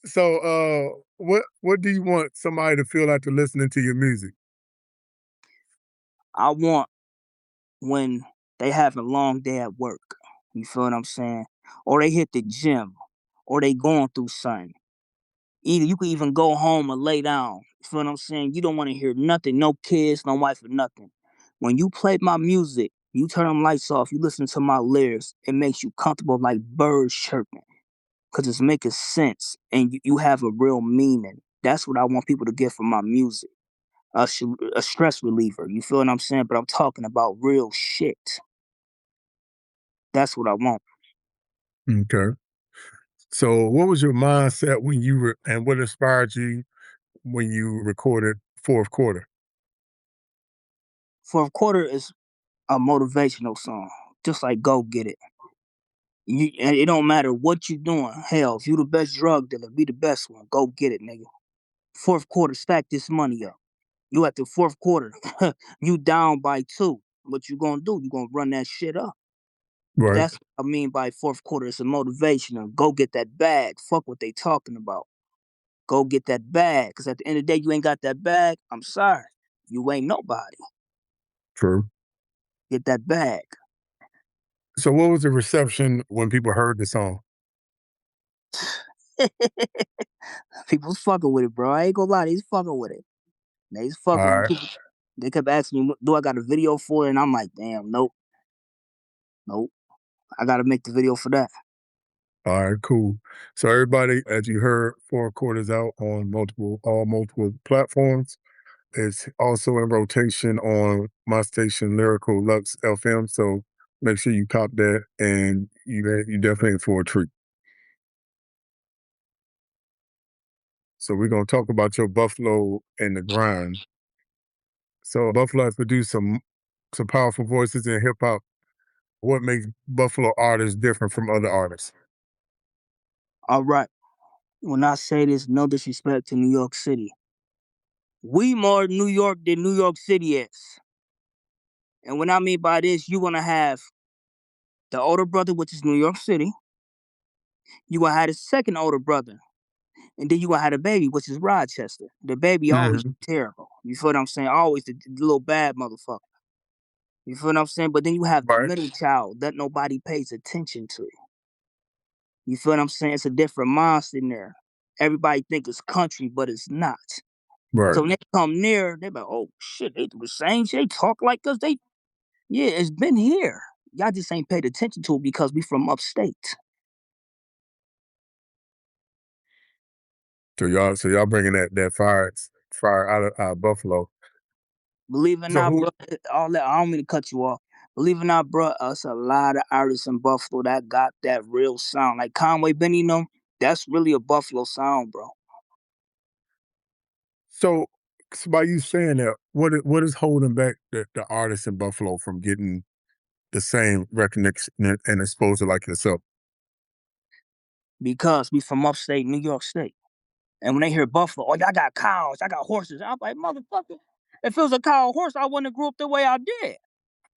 So what do you want somebody to feel after listening to your music? I want when they have a long day at work. You feel what I'm saying? Or they hit the gym. Or they going through something. Either you could even go home and lay down. You feel what I'm saying? You don't want to hear nothing, no kids, no wife, or nothing. When you play my music, you turn them lights off, you listen to my lyrics, it makes you comfortable like birds chirping. Cause it's making sense and you have a real meaning. That's what I want people to get from my music. A stress reliever. You feel what I'm saying? But I'm talking about real shit. That's what I want. Okay. So what was your mindset when you were and what inspired you when you recorded fourth quarter? Fourth quarter is a motivational song. Just like Go Get It. And it don't matter what you doing. Hell, if you the best drug dealer, be the best one. Go get it, nigga. Fourth quarter, stack this money up. You at the fourth quarter, you down by two. What you gonna do? You gonna run that shit up. Right. That's what I mean by fourth quarter. It's a motivational. Go get that bag. Fuck what they talking about. Go get that bag. Cause at the end of the day, you ain't got that bag. I'm sorry. You ain't nobody. True. Get that bag. So what was the reception when people heard the song? People's fucking with it, bro. I ain't gonna lie, they's fucking with it. They's All fucking. right. They kept asking me, "Do I got a video for it?" And I'm like, "Damn, nope, nope. I got to make the video for that." All right, cool. So everybody, as you heard, four quarters out on multiple platforms. It's also in rotation on my station, Lyrical Lux FM. So make sure you cop that, and you definitely in for a treat. So we're gonna talk about your Buffalo and the grind. So Buffalo has produced some powerful voices in hip hop. What makes Buffalo artists different from other artists? All right. When I say this, no disrespect to New York City. We more New York than New York City is. And what I mean by this, you're gonna have the older brother, which is New York City. You gonna have the second older brother, and then you gonna have the baby, which is Rochester. The baby always Mhm. terrible. You feel what I'm saying? Always the little bad motherfucker. You feel what I'm saying? But then you have the Right, middle child that nobody pays attention to. You feel what I'm saying? It's a different mindset in there. Everybody think it's country, but it's not. right, So when they come near, they be like, oh shit, they do the same shit. They talk like us. Yeah, it's been here. Y'all just ain't paid attention to it because we from upstate. so y'all bringing that fire out of Buffalo. Believe it or So not, who? bro, all that, I don't mean to cut you off. Believe it or not, bro, us a lot of artists in Buffalo that got that real sound. Like Conway Benny, them, that's really a Buffalo sound, bro. So, by you saying that, what is holding back the artists in Buffalo from getting the same recognition and exposure like yourself? Because we from upstate New York State. And when they hear Buffalo, oh, y'all got cows, I got horses. I'm like, motherfucker, if it was a cow or horse, I wouldn't have grew up the way I did.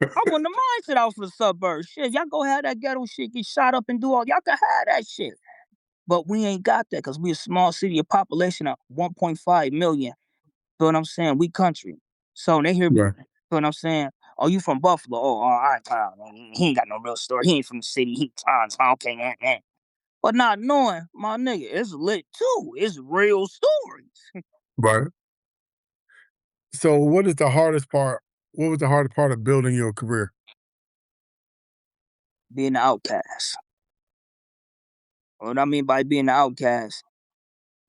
I wouldn't have mind sit out for the suburbs. Shit, y'all go have that ghetto shit, get shot up and do all. Y'all can have that shit. But we ain't got that because we a small city, a population of 1.5 million. Feel what I'm saying? We country. So they hear, feel Right. what I'm saying? Oh, you from Buffalo? Oh, all right, he ain't got no real story. He ain't from the city. He okay, But not knowing, my nigga, it's lit too. It's real stories. Right. So, what is the hardest part? What was the hardest part of building your career? Being the outcast. What I mean by being the outcast,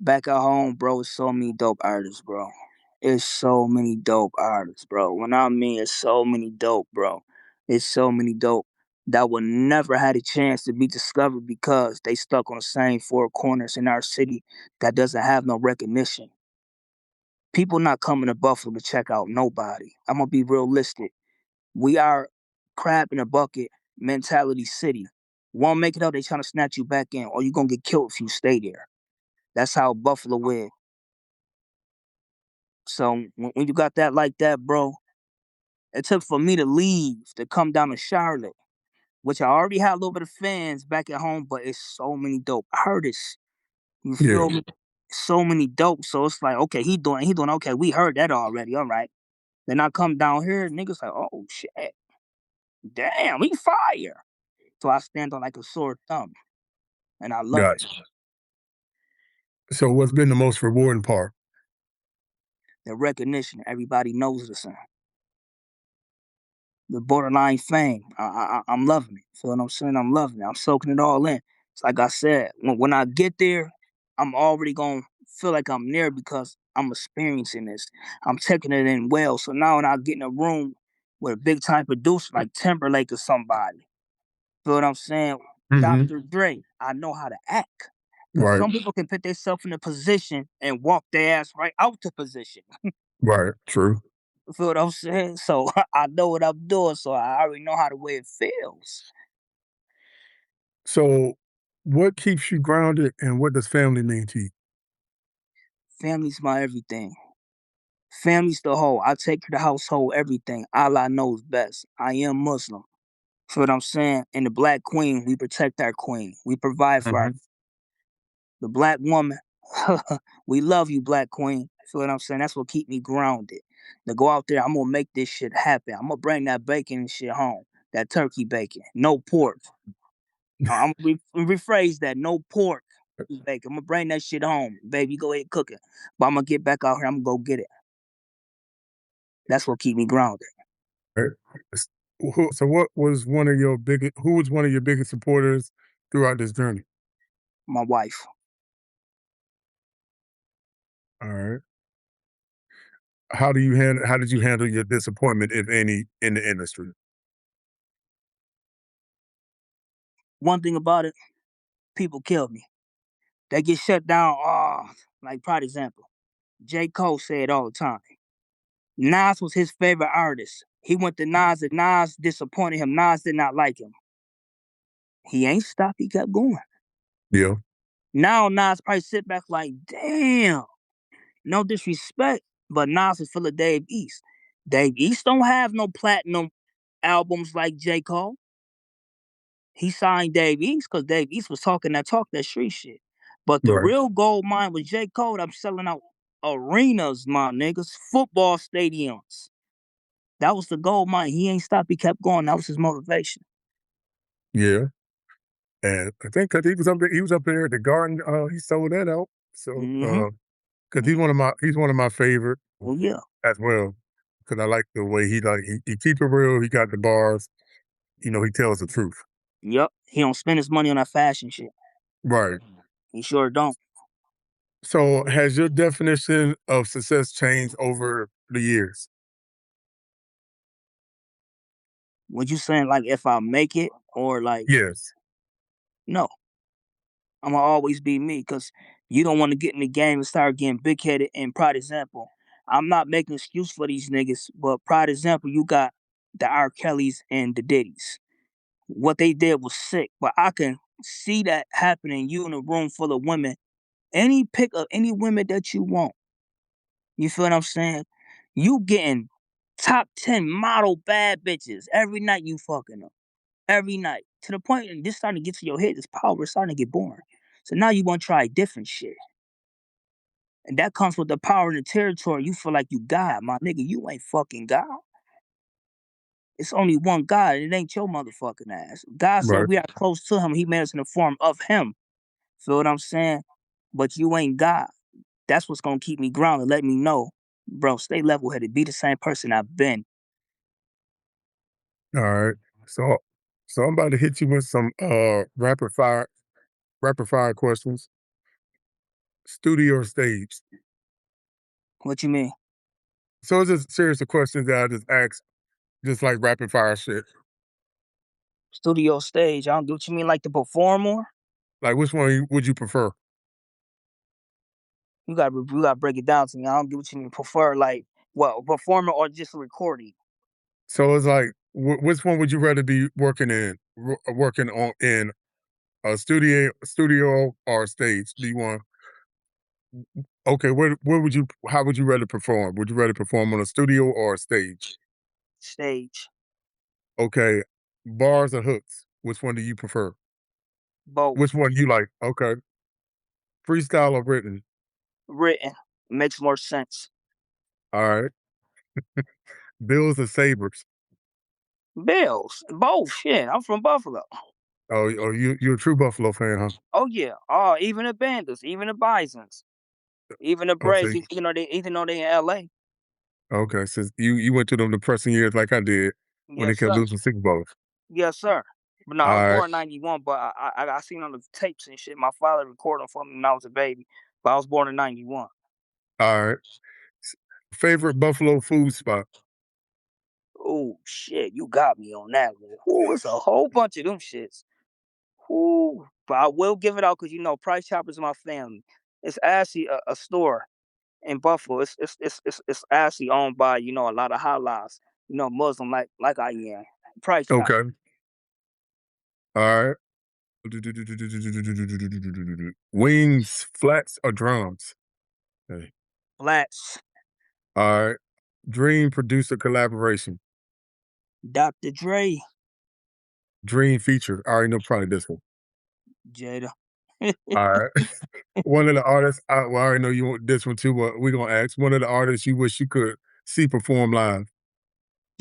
back at home, bro, it's so many dope artists, bro. It's so many dope artists, bro. When I mean it's so many dope, bro. It's so many dope that would never had a chance to be discovered because they stuck on the same four corners in our city that doesn't have no recognition. People not coming to Buffalo to check out nobody. I'm gonna be realistic. We are crab in a bucket mentality city. Won't make it out, they trying to snatch you back in, or you gonna get killed if you stay there. That's how Buffalo is. So when you got that like that, bro, it took for me to leave to come down to Charlotte, which I already had a little bit of fans back at home, but it's so many dope artists. You Yeah. feel me? So many dope. So it's like, okay, he doing okay. We heard that already. All right. Then I come down here, niggas like, oh shit, damn, he fire. So I stand on like a sore thumb, and I love it. Gotcha. So, what's been the most rewarding part? The recognition, everybody knows the song. The borderline fame. I'm loving it. Feel what I'm saying? I'm loving it. I'm soaking it all in. It's like I said, when I get there, I'm already gonna feel like I'm there because I'm experiencing this. I'm taking it in well. So now when I get in a room with a big time producer like Timberlake or somebody, feel what I'm saying? Hmm. Dr. Dre, I know how to act. Because Right. some people can put themselves in a position and walk their ass right out the position. Right. True. Feel what I'm saying? So I know what I'm doing, so I already know how the way it feels. So, what keeps you grounded, and what does family mean to you? Family's my everything. Family's the whole. I take care of the household, everything. Allah knows best. I am Muslim. Feel what I'm saying? And the black queen, we protect our queen. We provide for our Hmm. the black woman. We love you, black queen. Feel what I'm saying? That's what keep me grounded. To go out there, I'm gonna make this shit happen. I'm gonna bring that bacon and shit home. That turkey bacon. No pork. I'm gonna rephrase that. No pork. Bacon. I'm gonna bring that shit home. Baby, go ahead cook it. But I'm gonna get back out here. I'm gonna go get it. That's what keep me grounded. Right. So, who was one of your biggest supporters throughout this journey? My wife. All right. How did you handle your disappointment, if any, in the industry? One thing about it, people kill me. They get shut down. Oh, like prime example. J. Cole said all the time. Nas was his favorite artist. He went to Nas and Nas disappointed him. Nas did not like him. He ain't stopped. He kept going. Yeah. Now Nas probably sit back like, damn. No disrespect, but Nas is full of Dave East. Dave East don't have no platinum albums like J. Cole. He signed Dave East because Dave East was talking that talk, that street shit. But the Right. real gold mine was J. Cole. I'm selling out arenas, my niggas, football stadiums. That was the gold mine. He ain't stopped. He kept going. That was his motivation. Yeah. And I think because he was up there at the Garden. He sold that out. So, Mm-hmm. because he's one of my favorite Well, yeah. as well. Because I like the way he keeps it real. He got the bars. He tells the truth. Yep. He don't spend his money on that fashion shit. Right. He sure don't. So, has your definition of success changed over the years? What you saying? Like if I make it or like Yes. no, I'm gonna always be me because you don't want to get in the game and start getting big headed. And pride example, I'm not making excuse for these niggas, but pride example, you got the R. Kellys and the Diddy's. What they did was sick, but I can see that happening. You in a room full of women, any pick of any women that you want. You feel what I'm saying? You getting top 10 model bad bitches every night you fucking them. Every night. To the point and this starting to get to your head, this power is starting to get boring. So now you want to try different shit. And that comes with the power and the territory. You feel like you God, my nigga. You ain't fucking God. It's only one God, and it ain't your motherfucking ass. God said Right. we are close to him. He made us in the form of him. Feel what I'm saying? But you ain't God. That's what's gonna keep me grounded. Let me know, bro. Stay level headed. Be the same person I've been. All right. So I'm about to hit you with some rapid fire questions. Studio or stage? What you mean? So it's just a series of questions that I just ask, just like rapid fire shit. Studio stage. I don't get what you mean, like to perform more. Like which one would you prefer? You gotta break it down to me. I don't get what you mean. Prefer like what performer or just a recording? So it's like, which one would you rather be working in, working on in a studio or stage? Do you want? Okay, where would you? How would you rather perform? Would you rather perform on a studio or a stage? Stage. Okay, bars or hooks? Which one do you prefer? Both. Which one you like? Okay, freestyle or written? Written. Makes more sense. All right, Bills or Sabers? Bills. Both. Shit. I'm from Buffalo. Oh, you're a true Buffalo fan, huh? Oh yeah. Oh, even the Bandits, even the Bisons, even the Oh, Braves, see, even though they in LA. okay, since you went through them depressing years like I did when they Yes, kept sir. losing Super Bowls. Yes, sir. But no, I All was right, born in '91, but I seen on the tapes and shit. My father recorded them for me when I was a baby. But I was born in '91. all right. S- Favorite Buffalo food spot? Oh shit, you got me on that one. Ooh, it's a whole bunch of them shits. Ooh, but I will give it out because Price Chopper's my family. It's actually a store in Buffalo. It's actually owned by a lot of halalas. Muslim like I am. Price Chopper. Okay, all right. Wings, flats, or drums? Hey. Flats. All right. Dream producer collaboration. Dr. Dre. Dream feature. I already know probably this one. Jada. All right. One of the artists, well, I already know you want this one too, but we're going to ask one of the artists you wish you could see perform live.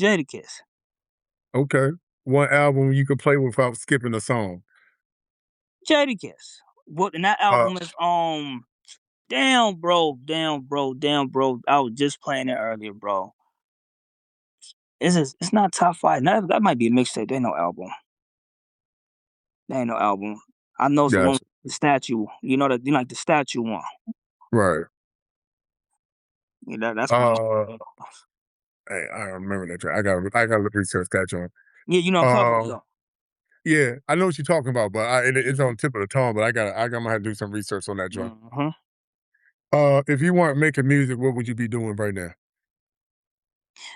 Jadakiss. Okay. One album you could play without skipping a song. Jadakiss. What and that Uh, album is damn bro, damn bro, damn bro. I was just playing it earlier, bro. It's not top five. That might be a mixtape. There ain't no album. There ain't no album. I know it's the one gotcha. with the statue. You know that you like the statue one. Right. That's one of Uh, hey, I don't remember that track. I got to research that joint. yeah, you know what I'm talking about Um, though. yeah, I know what you're talking about, but it's on the tip of the tongue. But I got to have to do some research on that joint. Mm-hmm. If you weren't making music, what would you be doing right now?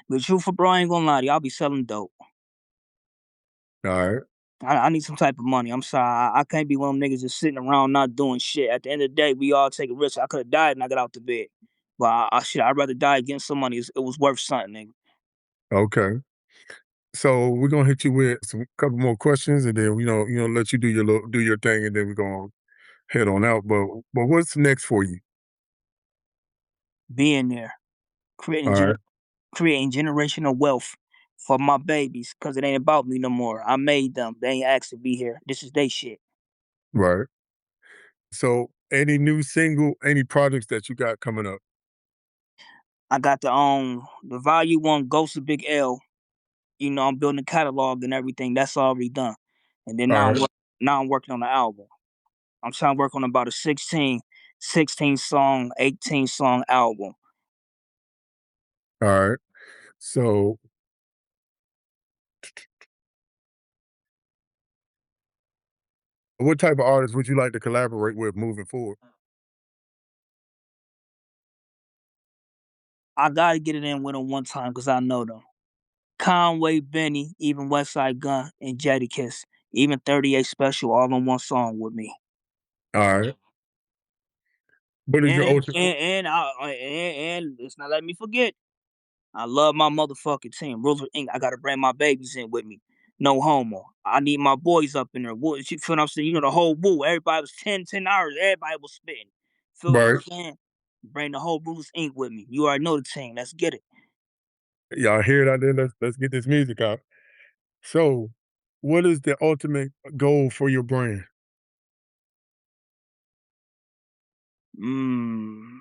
But truthful bro, I ain't gonna lie to you, I'll be selling dope. All right. I need some type of money. I'm sorry. I can't be one of them niggas just sitting around not doing shit. At the end of the day, we all take a risk. I could have died and I got out the bed. But I'd rather die getting some money. It was worth something, nigga. Okay. So we're gonna hit you with some couple more questions, and then let you do your thing, and then we're gonna head on out. But what's next for you? Being there, creating All right. gener- creating generational wealth for my babies, cause it ain't about me no more. I made them. They ain't asked to be here. This is they shit. Right. So any new single, any projects that you got coming up? I got the Value One Ghost of Big L. I'm building a catalog and everything. That's already done. And then All right. now I'm working on the album. I'm trying to work on about a 16 song, 18-song album. All right. So What type of artists would you like to collaborate with moving forward? I gotta get it in with them one time because I know them. Conway, Benny, even Westside Gun and Jadakiss, even 38 Special all on one song with me. All right. What is your And ultimate? and and I and it's not letting me forget. I love my motherfucking team. Rules of Ink. I gotta bring my babies in with me. No homo. I need my boys up in there. You feel what I'm saying? You know the whole woo. Everybody was 10 hours. Everybody was spitting. Feel what I'm Right. saying? Bring the whole Rulers Ink with me. You already know the team. Let's get it. Y'all hear it out there? Let's get this music out. So, what is the ultimate goal for your brand? Mmm.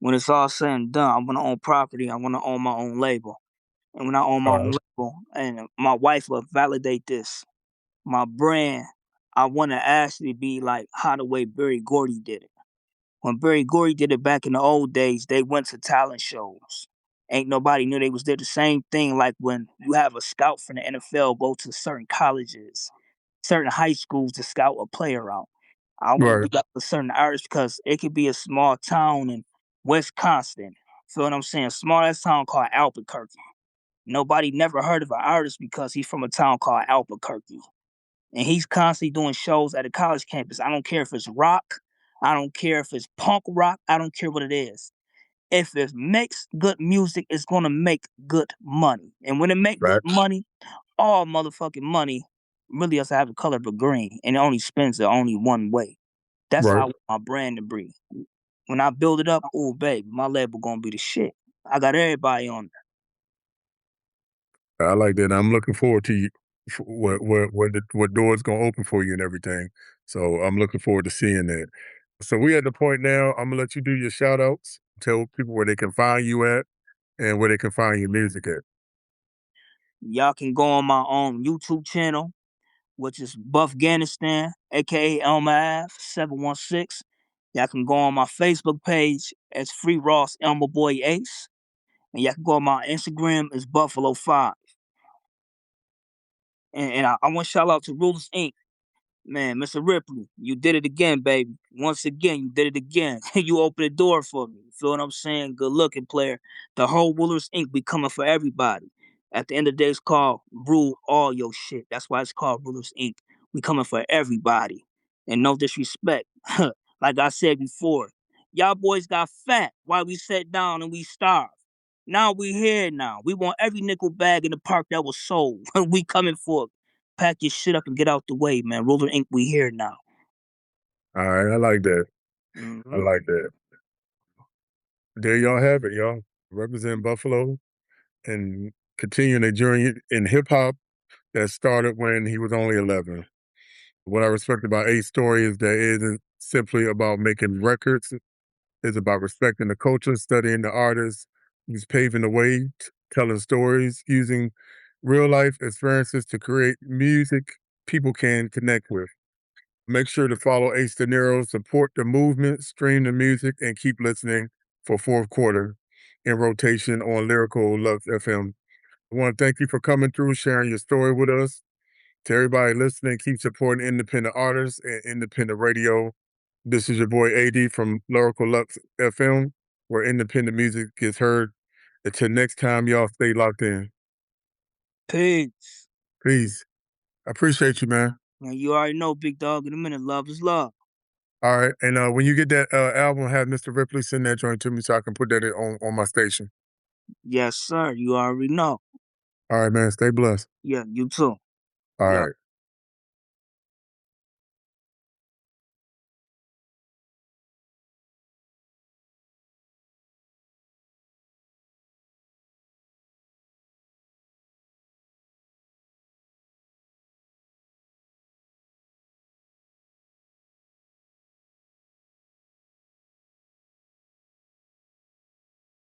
When it's all said and done, I want to own property. I want to own my own label. And when I own my All own right. label, and my wife will validate this, my brand, I want to actually be like how the way Barry Gordy did it. When Barry Gordy did it back in the old days, they went to talent shows. Ain't nobody knew they was there. The same thing like when you have a scout from the NFL go to certain colleges, certain high schools to scout a player out. I want to Right. do that for certain artists because it could be a small town in Wisconsin. Feel what I'm saying? Small ass town called Albuquerque. Nobody never heard of an artist because he's from a town called Albuquerque. And he's constantly doing shows at a college campus. I don't care if it's rock. I don't care if it's punk rock. I don't care what it is. If it makes good music, it's gonna make good money. And when it make good Facts. money, all motherfucking money really doesn't have a color but green. And it only spends it only one way. That's how I Right. want my brand to be. When I build it up, oh baby, my label gonna be the shit. I got everybody on I like that. I'm looking forward to you. What doors gonna open for you and everything. So I'm looking forward to seeing that. So we at the point now. I'm gonna let you do your shout outs. Tell people where they can find you at and where they can find your music at. Y'all can go on my own YouTube channel, which is Buffganistan, aka Elma Ave 716. Y'all can go on my Facebook page as Free Ross Elma Boy Ace. And y'all can go on my Instagram as Buffalo 5. And I want to shout out to Rulers Inc. Man, Mr. Ripley, you did it again, baby. Once again, you did it again. You opened the door for me. You feel what I'm saying? Good looking player. The whole Rulers Inc. be coming for everybody. At the end of the day, it's called Rule All Your Shit. That's why it's called Rulers Inc. We coming for everybody. And no disrespect. Like I said before, y'all boys got fat while we sat down and we starved. Now we here now. We want every nickel bag in the park that was sold. We coming for it. Pack your shit up and get out the way, man. Roller Ink, we here now. All right. I like that. I Mm-hmm. like that. There y'all have it, y'all. Represent Buffalo and continuing a journey in hip hop that started when he was only 11. What I respect about A's story is that it isn't simply about making records. It's about respecting the culture, studying the artists. He's paving the way, telling stories, using real life experiences to create music people can connect with. Make sure to follow Ace De Niro, support the movement, stream the music, and keep listening for fourth quarter in rotation on Lyrical Love FM. I want to thank you for coming through, sharing your story with us. To everybody listening, keep supporting independent artists and independent radio. This is your boy AD from Lyrical Lux FM, where independent music gets heard. Until next time, y'all stay locked in. Peace. Peace. I appreciate you, man. Man, you already know, big dog. In a minute, love is love. All right. And when you get that album, have Mr. Ripley send that joint to me so I can put that on my station. Yes, sir. You already know. All right, man. Stay blessed. Yeah, you too. All Yeah. right.